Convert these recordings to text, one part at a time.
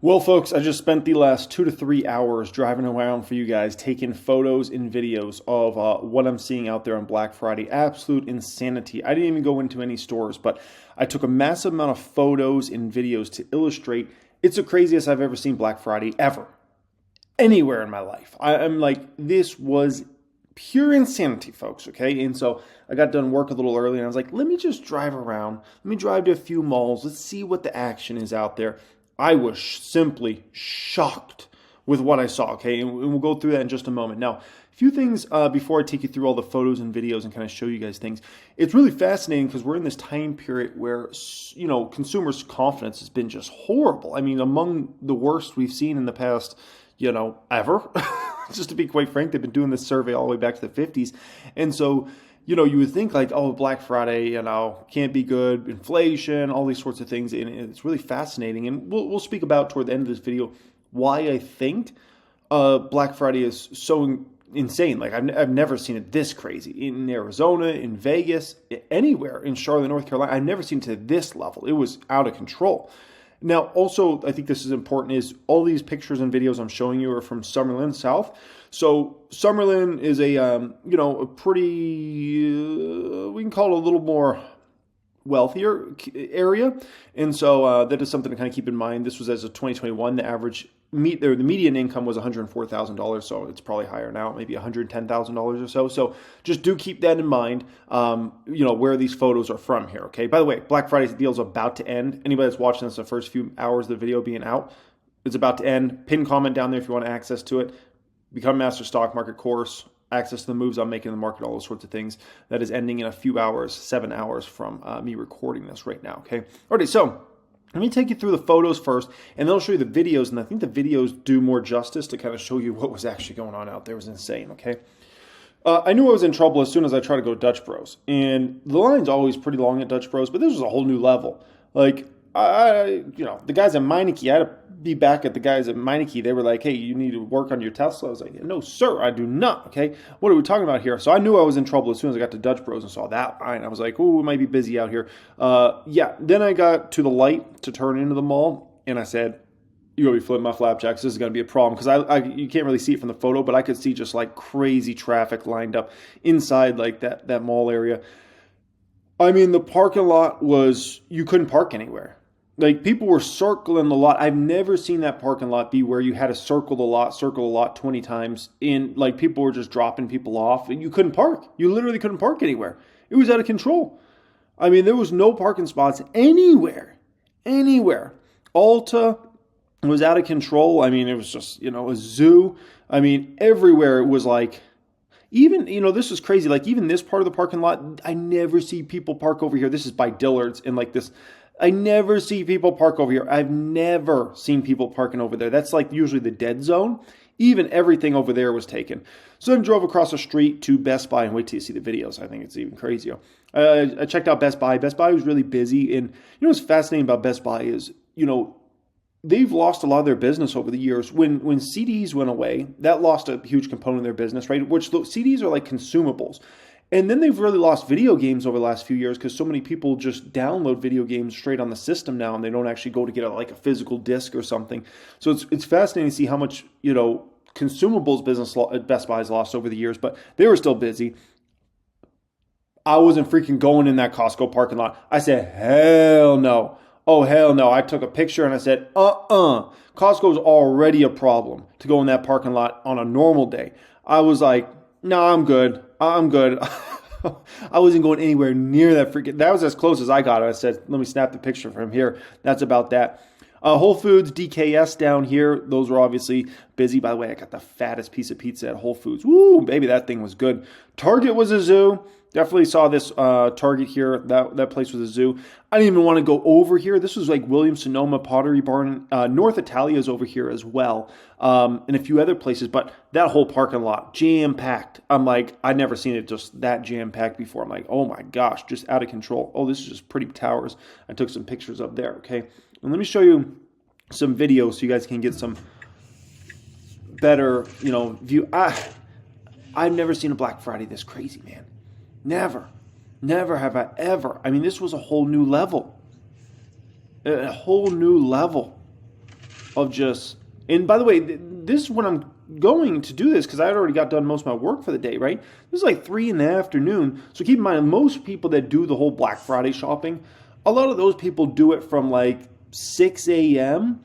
Well, folks, I just spent the last 2 to 3 hours driving around for you guys, taking photos and videos of what I'm seeing out there on Black Friday. Absolute insanity. I didn't even go into any stores, but I took a massive amount of photos and videos to illustrate it's the craziest I've ever seen Black Friday ever. Anywhere in my life. I'm like, this was pure insanity, folks, okay? And so I got done work a little early, and I was like, let me just drive around. Let me drive to a few malls. Let's see what the action is out there. I was simply shocked with what I saw, okay? And we'll go through that in just a moment. Now, a few things before I take you through all the photos and videos and kind of show you guys things. It's really fascinating because we're in this time period where, you know, consumers' confidence has been just horrible. I mean, among the worst we've seen in the past, you know, ever. Just to be quite frank, they've been doing this survey all the way back to the 50s. And so, you know, you would think like, oh, Black Friday, you know, can't be good, inflation, all these sorts of things. And it's really fascinating. And we'll speak about toward the end of this video why I think Black Friday is so insane. Like I've never seen it this crazy. In Arizona, in Vegas, anywhere, in Charlotte, North Carolina, I've never seen it to this level. It was out of control. Now, also, I think this is important, is all these pictures and videos I'm showing you are from Summerlin South. So Summerlin is a, you know, a pretty, we can call it a little more wealthier area. And so that is something to kind of keep in mind. This was as of 2021, the average, the median income was $104,000. So it's probably higher now, maybe $110,000 or so. So just do keep that in mind, you know, where these photos are from here. Okay. By the way, Black Friday's deal is about to end. Anybody that's watching this the first few hours of the video being out, it's about to end. Pin comment down there if you want access to it. Become Master Stock Market course, access to the moves I'm making in the market, all those sorts of things. That is ending in a few hours, 7 hours from me recording this right now, okay? Alrighty, so let me take you through the photos first, and then I'll show you the videos, and I think the videos do more justice to kind of show you what was actually going on out there. It was insane, okay? I knew I was in trouble as soon as I tried to go to Dutch Bros, and the line's always pretty long at Dutch Bros, but this was a whole new level. Like, you know, the guys at Meineke, I had to be back at the guys at Meineke. They were like, hey, you need to work on your Tesla. I was like, no, sir, I do not. Okay. What are we talking about here? So I knew I was in trouble as soon as I got to Dutch Bros and saw that line. I was like, oh, we might be busy out here. Yeah. Then I got to the light to turn into the mall, and I said, you're going to be flipping my flapjacks. This is going to be a problem. Because you can't really see it from the photo, but I could see just like crazy traffic lined up inside like that mall area. I mean, the parking lot was, you couldn't park anywhere. Like, people were circling the lot. I've never seen that parking lot be where you had to circle the lot 20 times. Like, people were just dropping people off, and you couldn't park. You literally couldn't park anywhere. It was out of control. I mean, there was no parking spots anywhere. Alta was out of control. I mean, it was just, you know, a zoo. I mean, everywhere it was like, even, you know, this is crazy. Like, even this part of the parking lot, I never see people park over here. This is by Dillard's, and like this, I never see people park over here. I've never seen people parking over there. That's like usually the dead zone. Even everything over there was taken. So then drove across the street to Best Buy, and wait till you see the videos. I think it's even crazier. I checked out Best Buy. Best Buy was really busy. And you know what's fascinating about Best Buy is, you know, they've lost a lot of their business over the years. When CDs went away, that lost a huge component of their business, right? Which CDs are like consumables. And then they've really lost video games over the last few years because so many people just download video games straight on the system now, and they don't actually go to get like a physical disc or something. So it's fascinating to see how much, you know, consumables business at Best Buy has lost over the years, but they were still busy. I wasn't freaking going in that Costco parking lot. I said, hell no. Oh, hell no. I took a picture and I said, Costco's already a problem to go in that parking lot on a normal day. I was like, no, I'm good. I wasn't going anywhere near that freaking, that was as close as I got it. I said, let me snap the picture from here. That's about that. Whole Foods, DKS down here. Those were obviously busy. By the way, I got the fattest piece of pizza at Whole Foods. Woo, baby, that thing was good. Target was a zoo. Definitely saw this Target here. That place was a zoo. I didn't even want to go over here. This was like Williams-Sonoma, Pottery Barn. North Italia is over here as well. And a few other places. But that whole parking lot, jam-packed. I'm like, I'd never seen it just that jam-packed before. I'm like, oh my gosh, just out of control. Oh, this is just pretty towers. I took some pictures up there, okay? And let me show you some videos so you guys can get some better, you know, view. I've never seen a Black Friday this crazy, man. Never have I ever. I mean, this was a whole new level. A whole new level. of just, and by the way, this is when I'm going to do this because I had already got done most of my work for the day, right? This is like 3 in the afternoon. So keep in mind, most people that do the whole Black Friday shopping, a lot of those people do it from like 6 a.m.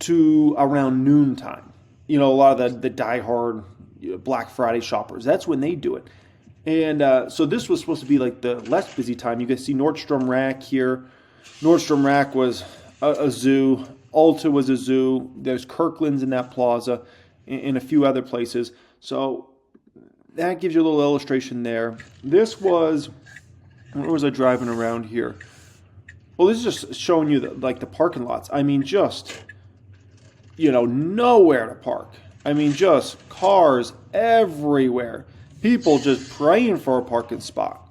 to around noontime. You know, a lot of the diehard Black Friday shoppers, that's when they do it. And so this was supposed to be like the less busy time. You can see Nordstrom Rack here. Nordstrom Rack was a zoo. Ulta was a zoo. There's Kirkland's in that plaza and a few other places. So that gives you a little illustration there. This was, where was I driving around here? Well, this is just showing you like the parking lots. I mean, just, you know, nowhere to park. I mean, just cars everywhere. People just praying for a parking spot.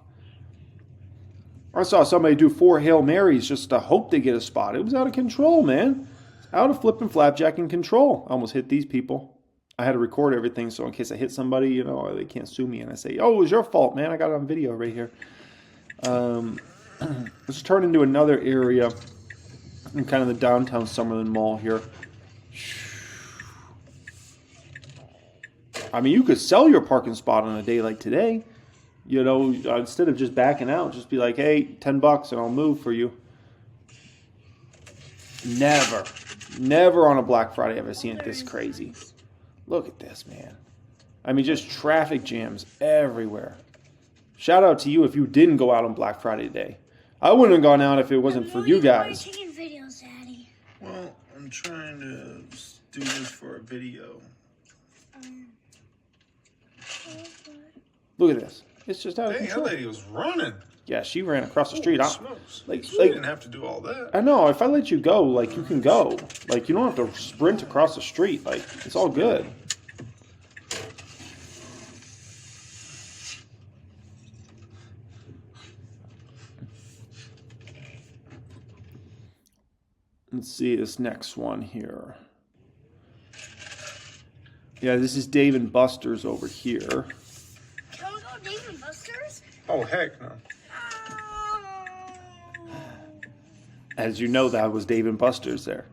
I saw somebody do 4 Hail Marys just to hope they get a spot. It was out of control, man. It's out of flipping flapjack and control. I almost hit these people. I had to record everything, so in case I hit somebody, you know, they can't sue me. And I say, oh, it was your fault, man. I got it on video right here. Let's turn into another area in kind of the downtown Summerlin Mall here. I mean, you could sell your parking spot on a day like today. You know, instead of just backing out, just be like, hey, $10 and I'll move for you. Never on a Black Friday have I seen it this crazy. Look at this, man. I mean, just traffic jams everywhere. Shout out to you if you didn't go out on Black Friday today. I wouldn't have gone out if it wasn't for you guys. Why are you taking videos, Daddy? Well, I'm trying to do this for a video. Look at this. It's just out of Hey, control. that lady was running. Yeah, she ran across the street. Holy smokes. Like, She didn't have to do all that. I know. If I let you go, like, you can go. Like, you don't have to sprint across the street. Like, it's all good. Let's see this next one here. Yeah, this is Dave & Buster's over here. Can we go Dave & Buster's? Oh, heck no. As you know, that was Dave & Buster's there.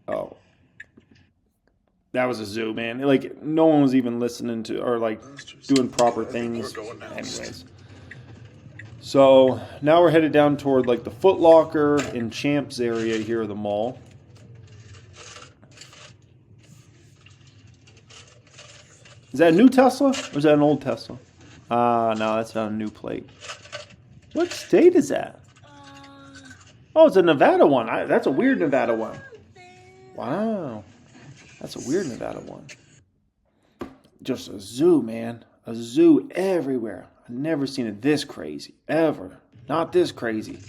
Oh. That was a zoo, man. Like, no one was even listening to, or like, doing proper things. Anyways. So, now we're headed down toward, like, the Foot Locker and Champs area here of the mall. Is that a new Tesla? Or is that an old Tesla? No, that's not a new plate. What state is that? Oh, it's a Nevada one. That's a weird Nevada one. Wow. That's a weird Nevada one. Just a zoo, man. A zoo everywhere. I've never seen it this crazy. Ever. Not this crazy.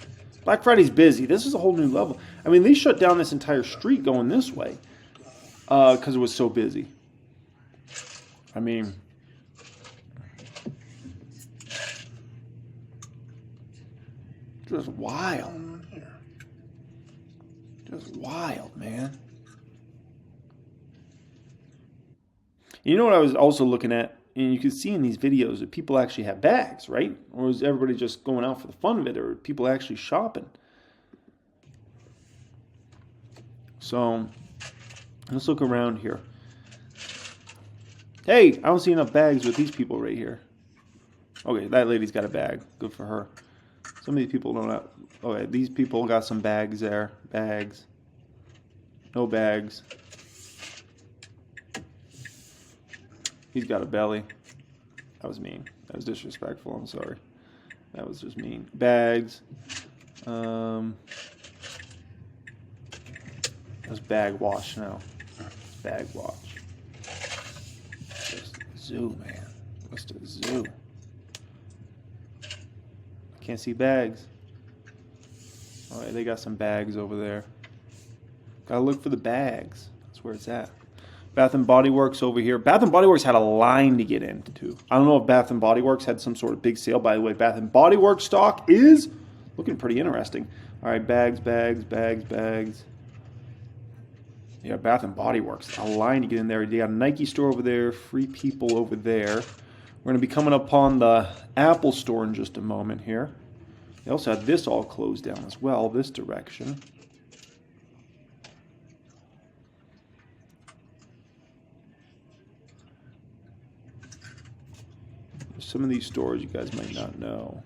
Black Friday's busy. This is a whole new level. I mean, they shut down this entire street going this way. Because it was so busy. I mean... just wild. Just wild, man. You know what I was also looking at? And you can see in these videos that people actually have bags, right? Or is everybody just going out for the fun of it? Or are people actually shopping? So, let's look around here. Hey, I don't see enough bags with these people right here. Okay, that lady's got a bag. Good for her. Some of these people don't have... okay, these people got some bags there. Bags. No bags. He's got a belly. That was mean. That was disrespectful. I'm sorry. That was just mean. Bags. That's bag wash now. Bag wash. Just a zoo, man. Just a zoo. Can't see bags. Alright, they got some bags over there. Gotta look for the bags. That's where it's at. Bath and Body Works over here. Bath and Body Works had a line to get into. I don't know if Bath and Body Works had some sort of big sale. By the way, Bath and Body Works stock is looking pretty interesting. Alright, bags. Yeah, Bath and Body Works. A line to get in there. They got a Nike store over there. Free People over there. We're going to be coming upon the Apple store in just a moment here. They also had this all closed down as well, this direction. some of these stores you guys might not know.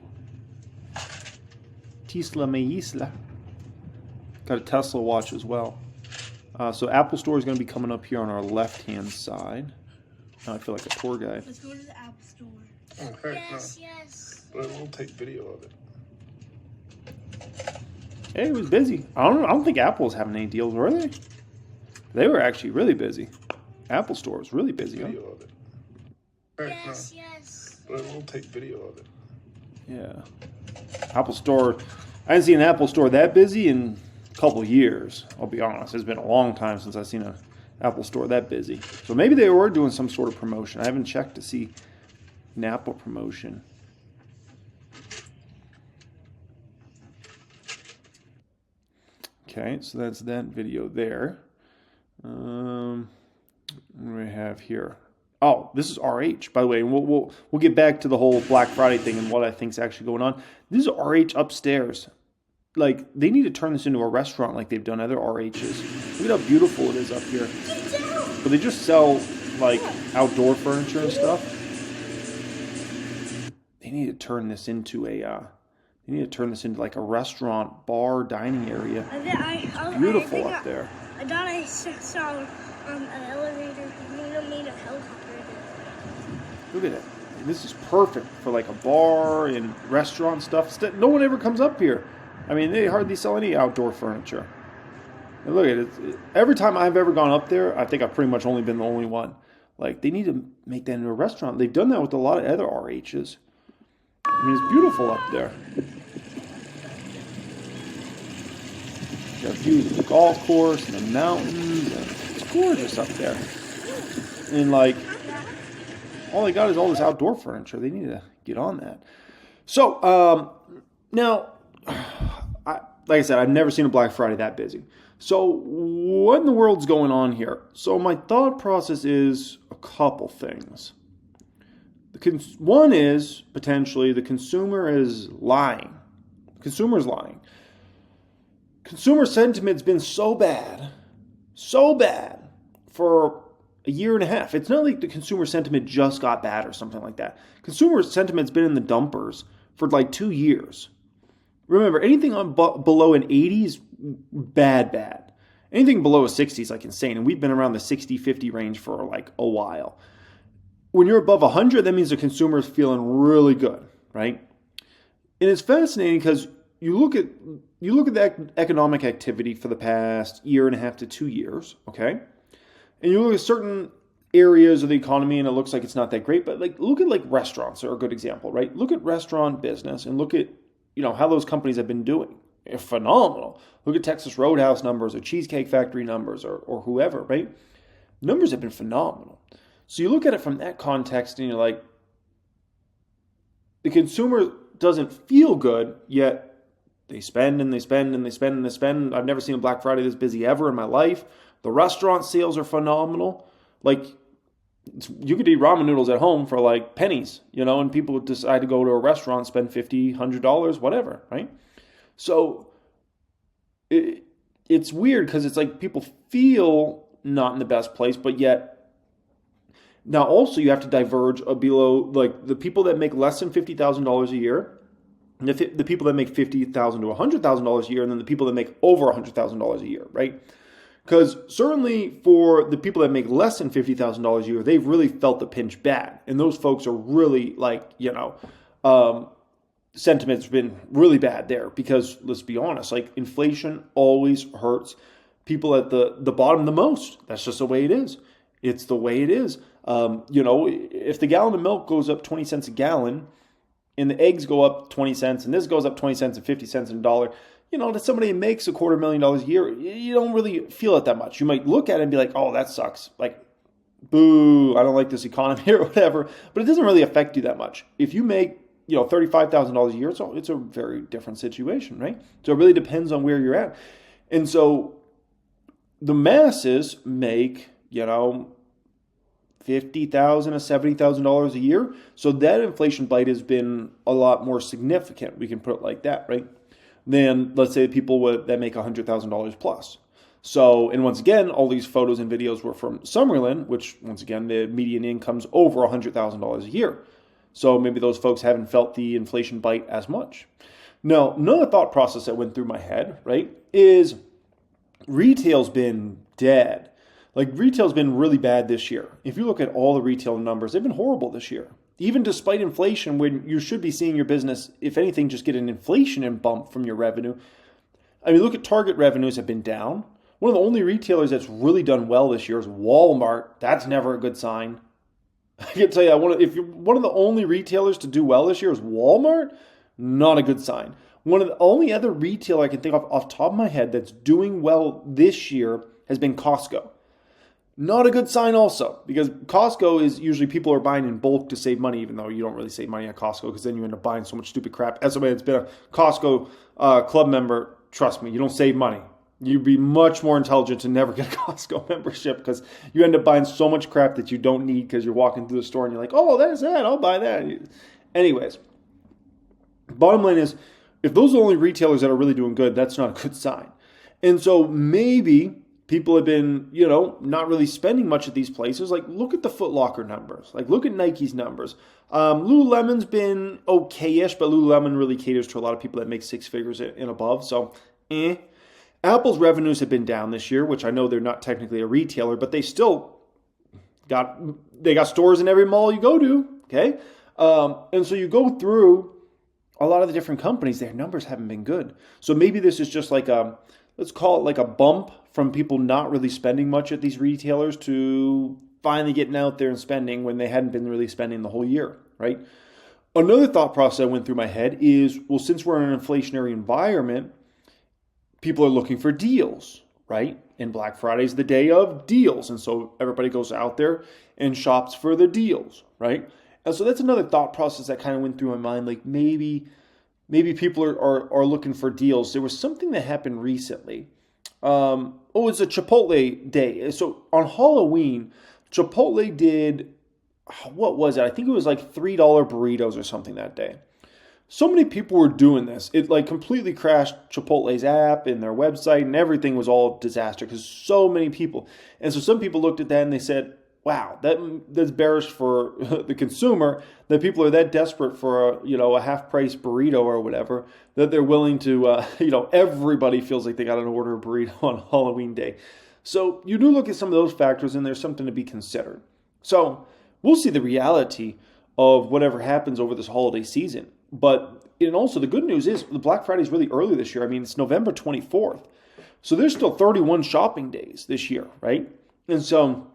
Tesla me isla. Got a Tesla watch as well. So Apple Store is going to be coming up here on our left-hand side. Now I feel like a tour guide. Let's go to the Apple Store. Oh, heck Yes, no. yes. But we'll take video of it. Hey, it was busy. I don't think Apple was having any deals, were they? They were actually really busy. Apple Store was really busy. Huh? Video of it. Heck Yes, no. yes. But we'll take video of it. Yeah. Apple Store. I haven't seen an Apple Store that busy in a couple of years. I'll be honest. It's been a long time since I've seen an Apple Store that busy. So maybe they were doing some sort of promotion. I haven't checked to see an Apple promotion. Okay, so that's that video there. What do we have here? Oh, this is RH, by the way. We'll get back to the whole Black Friday thing and what I think is actually going on. This is RH upstairs. Like, they need to turn this into a restaurant like they've done other RHs. Look at how beautiful it is up here. But they just sell, like, outdoor furniture and stuff. They need to turn this into like a restaurant, bar, dining area. Beautiful up there. I thought I saw an elevator. You made a helicopter. Look at it. This is perfect for like a bar and restaurant stuff. No one ever comes up here. I mean, they hardly sell any outdoor furniture. And look at it. Every time I've ever gone up there, I think I've pretty much only been the only one. Like, they need to make that into a restaurant. They've done that with a lot of other RHs. I mean, it's beautiful up there. Got views of the golf course and the mountains. And it's gorgeous up there. And like, all they got is all this outdoor furniture. They need to get on that. So, now, like I said, I've never seen a Black Friday that busy. So, what in the world's going on here? So, my thought process is a couple things. One is, potentially, the consumer is lying. The consumer is lying. Consumer sentiment's been so bad for a year and a half. It's not like the consumer sentiment just got bad or something like that. Consumer sentiment's been in the dumpers for like 2 years. Remember, anything below an 80 is bad. Anything below a 60 is like insane. And we've been around the 60-50 range for like a while. When you're above 100, that means the consumer is feeling really good, right? And it's fascinating because you look at the economic activity for the past year and a half to 2 years, okay? And you look at certain areas of the economy and it looks like it's not that great, but like look at like restaurants are a good example, right? Look at restaurant business and look at, how those companies have been doing. They're phenomenal. Look at Texas Roadhouse numbers or Cheesecake Factory numbers or whoever, right? Numbers have been phenomenal. So you look at it from that context and you're like, the consumer doesn't feel good, yet they spend and they spend and they spend and they spend. I've never seen a Black Friday this busy ever in my life. The restaurant sales are phenomenal. Like, you could eat ramen noodles at home for like pennies, and people would decide to go to a restaurant, spend $50, $100, whatever, right? So it's weird because it's like people feel not in the best place, but yet now also you have to diverge below, like the people that make less than $50,000 a year, and the people that make $50,000 to $100,000 a year, and then the people that make over $100,000 a year, right? Because certainly for the people that make less than $50,000 a year, they've really felt the pinch bad. And those folks are really like, sentiment's been really bad there. Because let's be honest, like inflation always hurts people at the bottom the most. That's just the way it is. It's the way it is. If the gallon of milk goes up 20 cents a gallon and the eggs go up 20 cents and this goes up 20 cents and 50 cents and a dollar, to somebody who makes $250,000 a year, you don't really feel it that much. You might look at it and be like, oh, that sucks. Like, boo, I don't like this economy or whatever. But it doesn't really affect you that much. If you make, $35,000 a year, it's a very different situation, right? So it really depends on where you're at. And so the masses make, $50,000 to $70,000 a year. So that inflation bite has been a lot more significant. We can put it like that, right? Than, let's say, people that make $100,000 plus. So, and once again, all these photos and videos were from Summerlin, which, once again, the median income's over $100,000 a year. So maybe those folks haven't felt the inflation bite as much. Now, another thought process that went through my head, right, is retail's been dead. Like, retail's been really bad this year. If you look at all the retail numbers, they've been horrible this year. Even despite inflation, when you should be seeing your business, if anything, just get an inflation bump from your revenue. I mean, look at Target revenues have been down. One of the only retailers that's really done well this year is Walmart. That's never a good sign. I can tell you, if you're one of the only retailers to do well this year is Walmart, not a good sign. One of the only other retailer I can think of off the top of my head that's doing well this year has been Costco. Not a good sign also, because Costco is usually people are buying in bulk to save money, even though you don't really save money at Costco because then you end up buying so much stupid crap. As somebody that's been a Costco club member, trust me, you don't save money. You'd be much more intelligent to never get a Costco membership because you end up buying so much crap that you don't need because you're walking through the store and you're like, oh, there's that, I'll buy that. Anyways, bottom line is, if those are the only retailers that are really doing good, that's not a good sign. And so maybe people have been, not really spending much at these places. Like, look at the Foot Locker numbers. Like, look at Nike's numbers. Lululemon's been okay-ish, but Lululemon really caters to a lot of people that make six figures and above. So, Apple's revenues have been down this year, which I know they're not technically a retailer, but they still got stores in every mall you go to, okay? And so you go through a lot of the different companies, their numbers haven't been good. So maybe this is just like let's call it like a bump from people not really spending much at these retailers to finally getting out there and spending when they hadn't been really spending the whole year, right? Another thought process that went through my head is, well, since we're in an inflationary environment, people are looking for deals, right? And Black Friday is the day of deals. And so everybody goes out there and shops for the deals, right? And so that's another thought process that kind of went through my mind. Like maybe people are looking for deals. There was something that happened recently. It's a Chipotle day. So on Halloween, Chipotle did, what was it? I think it was like $3 burritos or something that day. So many people were doing this. It like completely crashed Chipotle's app and their website, and everything was all disaster because so many people. And so some people looked at that and they said, wow, that's bearish for the consumer, that people are that desperate for a half-price burrito or whatever, that they're willing to, everybody feels like they got to order a burrito on Halloween day. So you do look at some of those factors and there's something to be considered. So we'll see the reality of whatever happens over this holiday season. And also the good news is the Black Friday is really early this year. I mean, it's November 24th. So there's still 31 shopping days this year, right? And so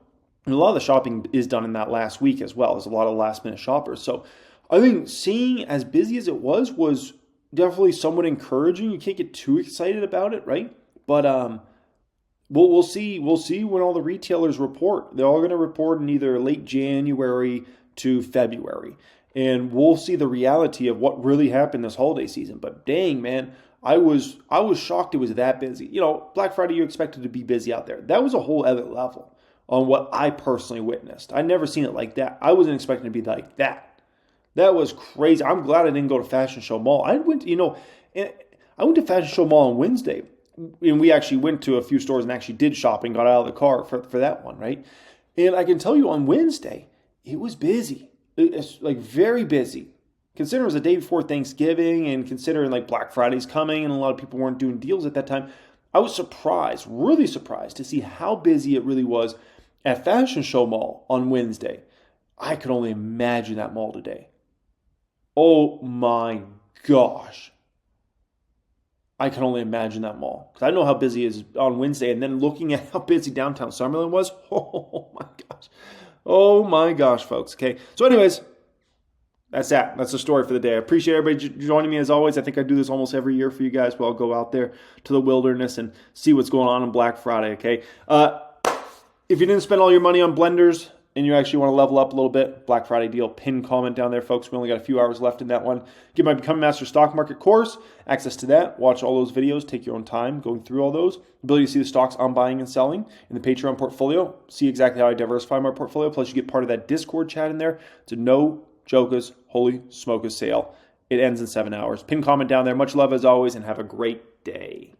a lot of the shopping is done in that last week as well. There's a lot of last minute shoppers. So I think seeing as busy as it was definitely somewhat encouraging. You can't get too excited about it, right? But we'll see when all the retailers report. They're all going to report in either late January to February. And we'll see the reality of what really happened this holiday season. But dang, man, I was shocked it was that busy. Black Friday, you expected to be busy out there. That was a whole other level on what I personally witnessed. I never seen it like that. I wasn't expecting to be like that. That was crazy. I'm glad I didn't go to Fashion Show Mall. I went to Fashion Show Mall on Wednesday, and we actually went to a few stores and actually did shopping, got out of the car for that one, right? And I can tell you on Wednesday, it was busy. It's like very busy. Considering it was the day before Thanksgiving and considering like Black Friday's coming and a lot of people weren't doing deals at that time, I was surprised, really surprised to see how busy it really was at Fashion Show Mall on Wednesday. I could only imagine that mall today. Oh my gosh. I can only imagine that mall. Because I know how busy it is on Wednesday. And then looking at how busy downtown Summerlin was. Oh my gosh. Oh my gosh, folks. Okay. So anyways, that's that. That's the story for the day. I appreciate everybody joining me as always. I think I do this almost every year for you guys. Where I'll go out there to the wilderness and see what's going on Black Friday. Okay. If you didn't spend all your money on blenders and you actually want to level up a little bit, Black Friday deal, pin comment down there, folks. We only got a few hours left in that one. Get my Become a Master Stock Market course, access to that. Watch all those videos. Take your own time going through all those. Ability to see the stocks I'm buying and selling in the Patreon portfolio. See exactly how I diversify my portfolio. Plus, you get part of that Discord chat in there. It's a no jokas, holy smokers sale. It ends in 7 hours. Pin comment down there. Much love as always, and have a great day.